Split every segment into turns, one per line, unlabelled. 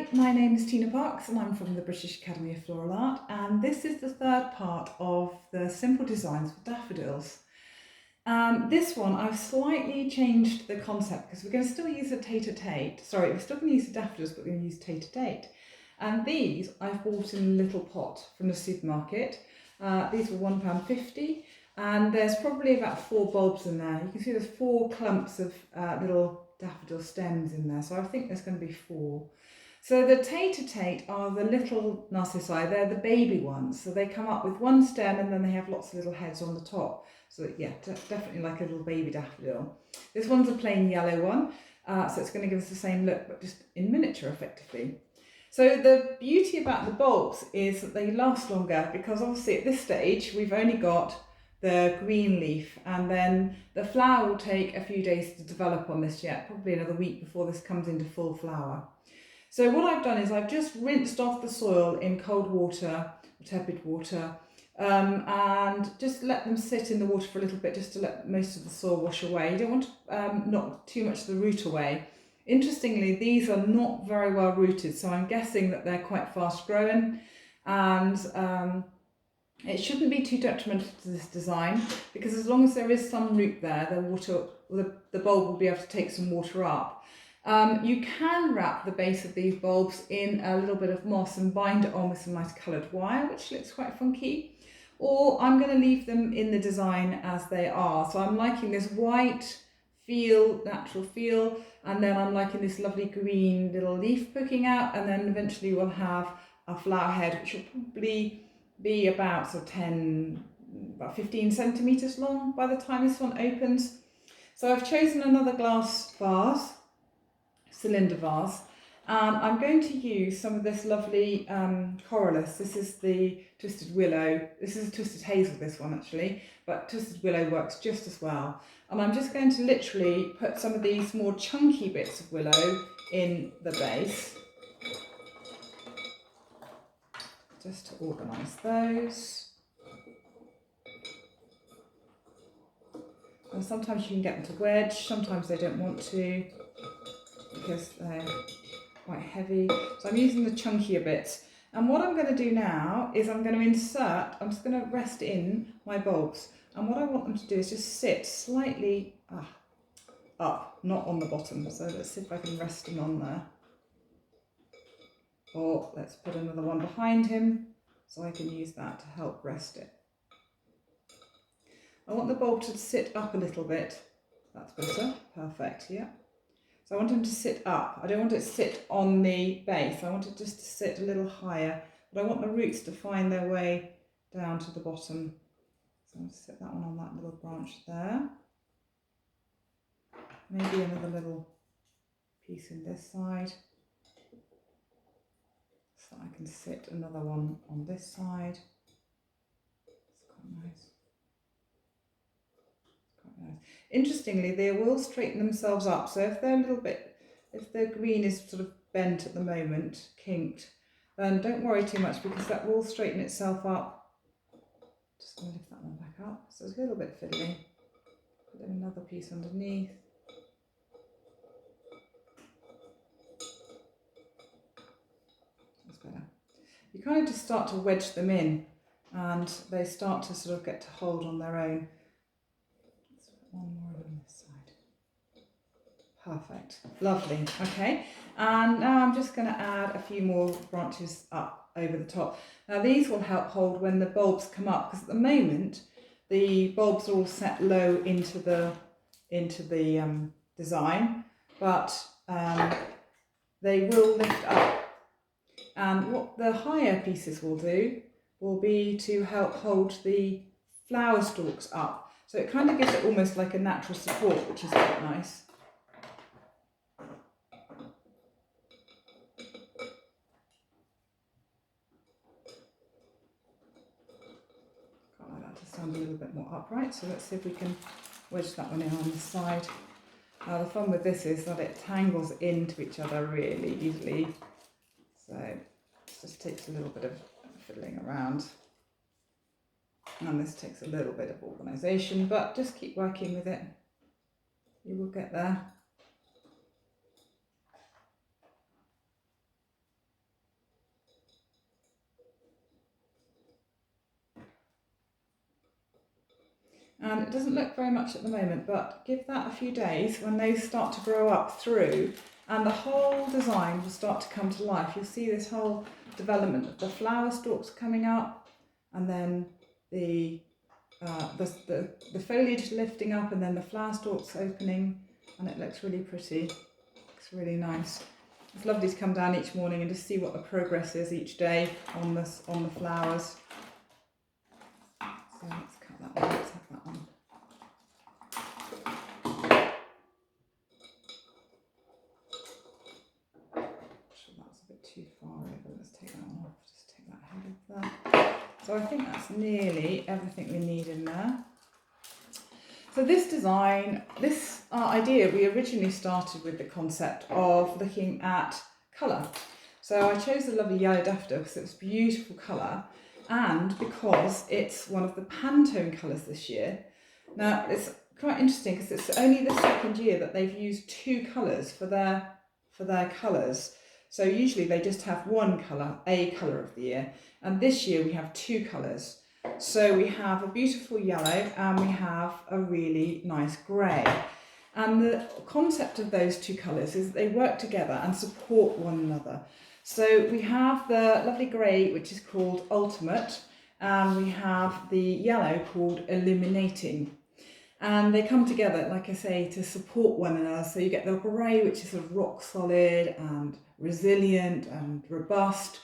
Hi, my name is Tina Parks and I'm from the British Academy of Floral Art, and this is the third part of the Simple Designs for Daffodils. This one I've slightly changed the concept because we're going to still use a tete-a-tete. Sorry, we're still going to use the daffodils, but we're going to use tete-a-tete. And these I've bought in a little pot from the supermarket. These were £1.50 and there's probably about 4 bulbs in there. You can see there's 4 clumps of little daffodil stems in there, so I think there's going to be 4. So the tete-a-tete are the little narcissi, they're the baby ones. So they come up with one stem and then they have lots of little heads on the top. So yeah, definitely like a little baby daffodil. This one's a plain yellow one, so it's going to give us the same look, but just in miniature effectively. So the beauty about the bulbs is that they last longer, because obviously at this stage we've only got the green leaf, and then the flower will take a few days to develop on this yet, probably another week before this comes into full flower. So what I've done is I've just rinsed off the soil in cold water, tepid water, and just let them sit in the water for a little bit, just to let most of the soil wash away. You don't want to knock too much of the root away. Interestingly, these are not very well rooted, so I'm guessing that they're quite fast growing, and it shouldn't be too detrimental to this design, because as long as there is some root there, the bulb will be able to take some water up. You can wrap the base of these bulbs in a little bit of moss and bind it on with some nice coloured wire, which looks quite funky. Or I'm going to leave them in the design as they are. So I'm liking this white feel, natural feel, and then I'm liking this lovely green little leaf poking out, and then eventually we'll have a flower head, which will probably be about about 15 centimetres long by the time this one opens. So I've chosen another glass vase, cylinder vase, and I'm going to use some of this lovely corylus. This is the twisted willow. This is a twisted hazel, this one actually, but twisted willow works just as well. And I'm just going to literally put some of these more chunky bits of willow in the base, just to organise those. And sometimes you can get them to wedge, sometimes they don't want to, because they're quite heavy. So I'm using the chunkier bits. And what I'm going to do now is I'm going to insert, I'm just going to rest in my bulbs. And what I want them to do is just sit slightly up, not on the bottom. So let's see if I can rest him on there. Or let's put another one behind him so I can use that to help rest it. I want the bulb to sit up a little bit. That's better. Perfect, yeah. So I want him to sit up. I don't want it to sit on the base. I want it just to sit a little higher, but I want the roots to find their way down to the bottom. So I'm going to sit that one on that little branch there. Maybe another little piece in this side. So I can sit another one on this side. It's quite nice. Interestingly, they will straighten themselves up. So if they're a little bit, if the green is sort of bent at the moment, kinked, then don't worry too much, because that will straighten itself up. Just going to lift that one back up. So it's a little bit fiddly. Put in another piece underneath. That's better. You kind of just start to wedge them in, and they start to sort of get to hold on their own. One more on this side. Perfect. Lovely. Okay. And now I'm just going to add a few more branches up over the top. Now these will help hold when the bulbs come up, because at the moment the bulbs are all set low into the design, but they will lift up. And what the higher pieces will do will be to help hold the flower stalks up. So it kind of gives it almost like a natural support, which is quite nice. Quite like that to sound a little bit more upright. So let's see if we can wedge that one in on the side. Now the fun with this is that it tangles into each other really easily. So it just takes a little bit of fiddling around. And this takes a little bit of organisation, but just keep working with it. You will get there. And it doesn't look very much at the moment, but give that a few days when they start to grow up through, and the whole design will start to come to life. You'll see this whole development of the flower stalks coming up, and then the foliage lifting up, and then the flower stalks opening, and it looks really pretty. Looks really nice. It's lovely to come down each morning and just see what the progress is each day on the flowers. So let's cut that one. Let's have that one. Sure, that was a bit too far over. Let's take that one off. Just take that head off there. So I think that's nearly everything we need in there. So this design, this idea, we originally started with the concept of looking at colour. So I chose the lovely yellow daffodil because it's a beautiful colour, and because it's one of the Pantone colours this year. Now it's quite interesting because it's only the second year that they've used two colours for their colours. So usually they just have one colour, a colour of the year, and this year we have two colours. So we have a beautiful yellow and we have a really nice grey. And the concept of those two colours is they work together and support one another. So we have the lovely grey, which is called Ultimate, and we have the yellow called Illuminating. And they come together, like I say, to support one another. So you get the grey, which is sort of rock solid and resilient and robust.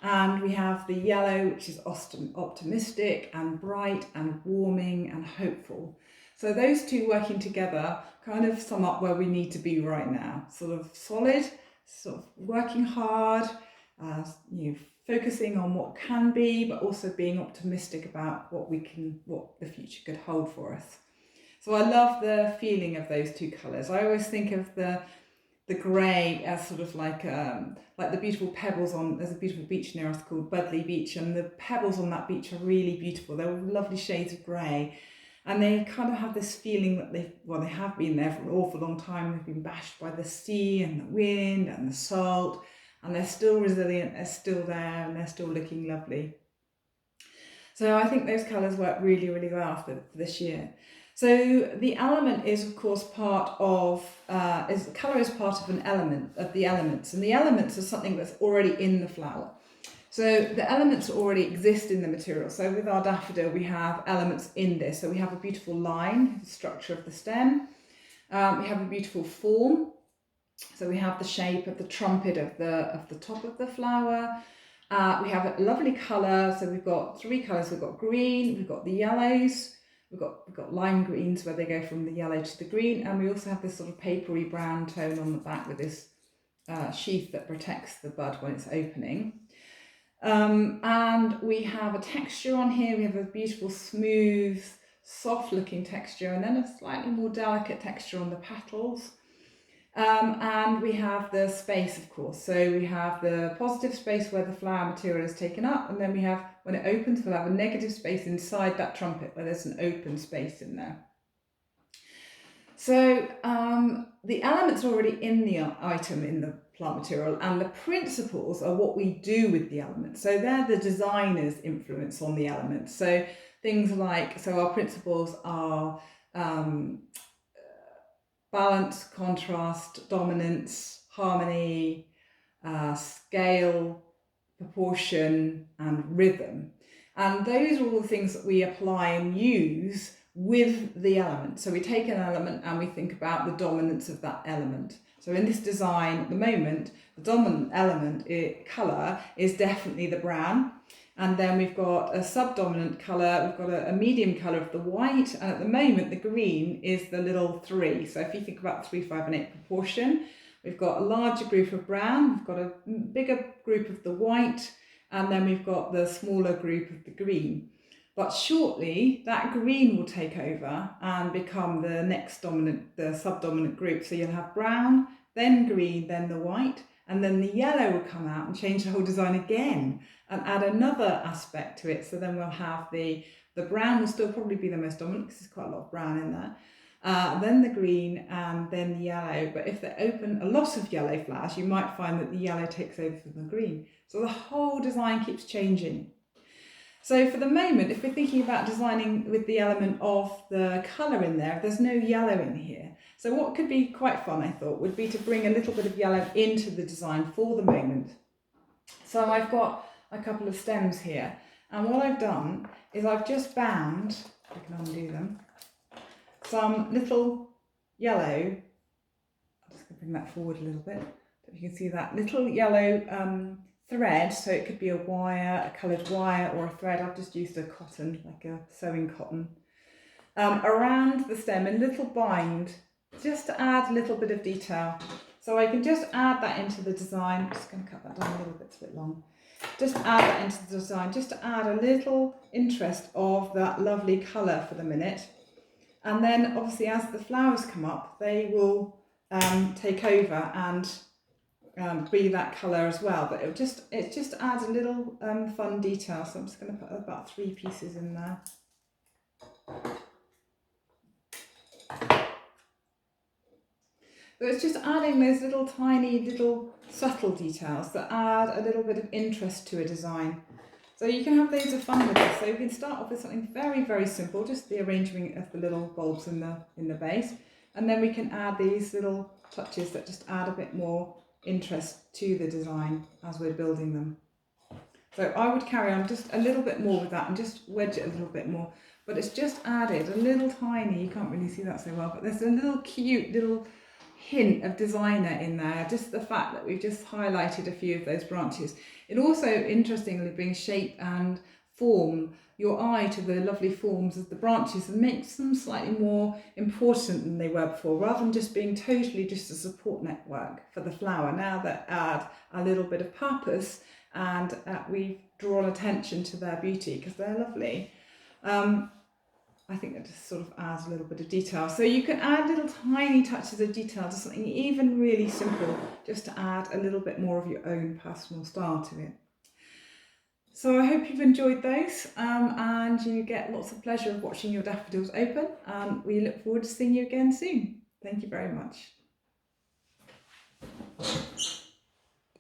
And we have the yellow, which is optimistic and bright and warming and hopeful. So those two working together kind of sum up where we need to be right now. Sort of solid, sort of working hard, focusing on what can be, but also being optimistic about what the future could hold for us. So I love the feeling of those two colours. I always think of the grey as sort of like the beautiful pebbles on, there's a beautiful beach near us called Budley Beach, and the pebbles on that beach are really beautiful. They're lovely shades of grey, and they kind of have this feeling that they have been there for an awful long time. They've been bashed by the sea and the wind and the salt, and they're still resilient, they're still there, and they're still looking lovely. So I think those colours work really, really well for this year. So the element is, of course, part of, colour is part of an element, of the elements, and the elements are something that's already in the flower. So the elements already exist in the material. So with our daffodil, we have elements in this. So we have a beautiful line, the structure of the stem. We have a beautiful form. So we have the shape of the trumpet of the top of the flower. We have a lovely colour. So we've got three colours. We've got green, we've got the yellows, we've got lime greens where they go from the yellow to the green, and we also have this sort of papery brown tone on the back with this sheath that protects the bud when it's opening. And we have a texture on here. We have a beautiful, smooth, soft looking texture, and then a slightly more delicate texture on the petals. And we have the space, of course. So we have the positive space where the flower material is taken up, and then we have, when it opens, we'll have a negative space inside that trumpet where there's an open space in there. So the elements are already in the item, in the plant material, and the principles are what we do with the elements. So they're the designer's influence on the elements. So things like, so our principles are balance, contrast, dominance, harmony, scale, proportion, and rhythm. And those are all the things that we apply and use with the element. So we take an element and we think about the dominance of that element. So in this design at the moment, the dominant element, colour, is definitely the brown. And then we've got a subdominant colour, we've got a medium colour of the white, and at the moment the green is the little 3. So if you think about 3, 5 and 8 proportion, we've got a larger group of brown, we've got a bigger group of the white, and then we've got the smaller group of the green. But shortly that green will take over and become the next dominant, the subdominant group. So you'll have brown, then green, then the white, and then the yellow will come out and change the whole design again and add another aspect to it. So then we'll have the brown will still probably be the most dominant because there's quite a lot of brown in there. Then the green, and then the yellow. But if they open a lot of yellow flowers, you might find that the yellow takes over from the green. So the whole design keeps changing. So for the moment, if we're thinking about designing with the element of the colour in there, there's no yellow in here. So what could be quite fun, I thought, would be to bring a little bit of yellow into the design for the moment. So I've got a couple of stems here, and what I've done is I've just bound, if I can undo them, some little yellow, I'm just going to bring that forward a little bit, so you can see that little yellow thread, so it could be a wire, a coloured wire or a thread. I've just used a cotton, like a sewing cotton, around the stem, a little bind, just to add a little bit of detail. So I can just add that into the design. I'm just going to cut that down a little bit, it's a bit long. Just add that into the design, just to add a little interest of that lovely colour for the minute. And then obviously as the flowers come up, they will take over and be that colour as well, but it just adds a little fun detail. So I'm just going to put about 3 pieces in there. So it's just adding those little tiny little subtle details that add a little bit of interest to a design. So you can have loads of fun with this. So you can start off with something very, very simple, just the arrangement of the little bulbs in the base, and then we can add these little touches that just add a bit more interest to the design as we're building them. So I would carry on just a little bit more with that and just wedge it a little bit more, but it's just added a little tiny, you can't really see that so well, but there's a little cute little hint of designer in there, just the fact that we've just highlighted a few of those branches. It also interestingly brings shape and form, your eye to the lovely forms of the branches, and makes them slightly more important than they were before, rather than just being totally just a support network for the flower. Now that add a little bit of purpose, and we've drawn attention to their beauty because they're lovely. I think that just sort of adds a little bit of detail. So you can add little tiny touches of detail to something even really simple, just to add a little bit more of your own personal style to it. So I hope you've enjoyed those and you get lots of pleasure of watching your daffodils open, and we look forward to seeing you again soon. Thank you very much.